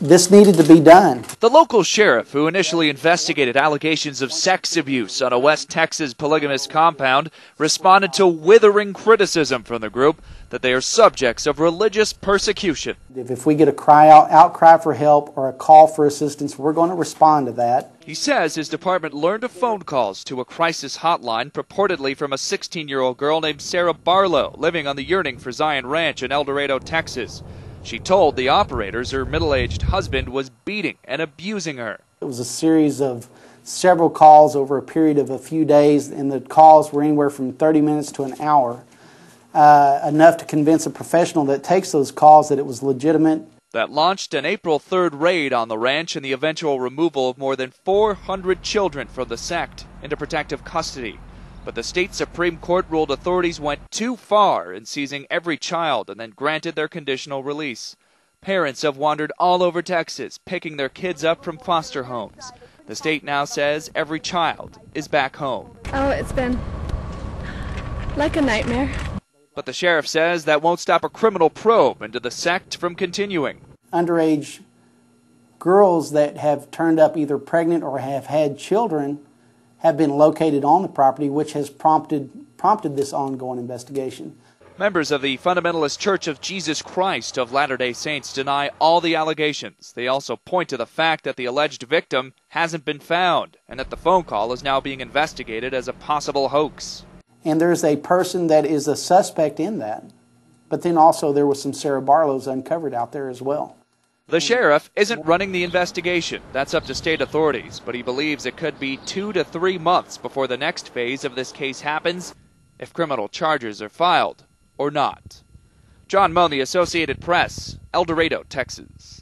this needed to be done. The local sheriff, who initially investigated allegations of sex abuse on a West Texas polygamist compound, responded to withering criticism from the group that they are subjects of religious persecution. If we get a outcry for help or a call for assistance, we're going to respond to that. He says his department learned of phone calls to a crisis hotline purportedly from a 16-year-old girl named SARA Barlow living on the YEARNING for Zion Ranch in ELDORADO, Texas. She told the operators her middle-aged husband was beating and abusing her. It was a series of several calls over a period of a few days, and the calls were anywhere from 30 minutes to an hour. Enough to convince a professional that takes those calls that it was legitimate. That launched an April 3rd raid on the ranch and the eventual removal of more than 400 children from the sect into protective custody. But the state Supreme Court ruled authorities went too far in seizing every child and then granted their conditional release. Parents have wandered all over Texas, picking their kids up from foster homes. The state now says every child is back home. Oh, it's been like a nightmare. But the sheriff says that won't stop a criminal probe into the sect from continuing. Underage girls that have turned up either pregnant or have had children have been located on the property, which has prompted this ongoing investigation. Members of the Fundamentalist Church of Jesus Christ of Latter-day Saints deny all the allegations. They also point to the fact that the alleged victim hasn't been found and that the phone call is now being investigated as a possible hoax. And there's a person that is a suspect in that. But then also there was some Sarah Barlows uncovered out there as well. The sheriff isn't running the investigation. That's up to state authorities, but he believes it could be 2 to 3 months before the next phase of this case happens, if criminal charges are filed or not. John MONE, The Associated Press, El Dorado, Texas.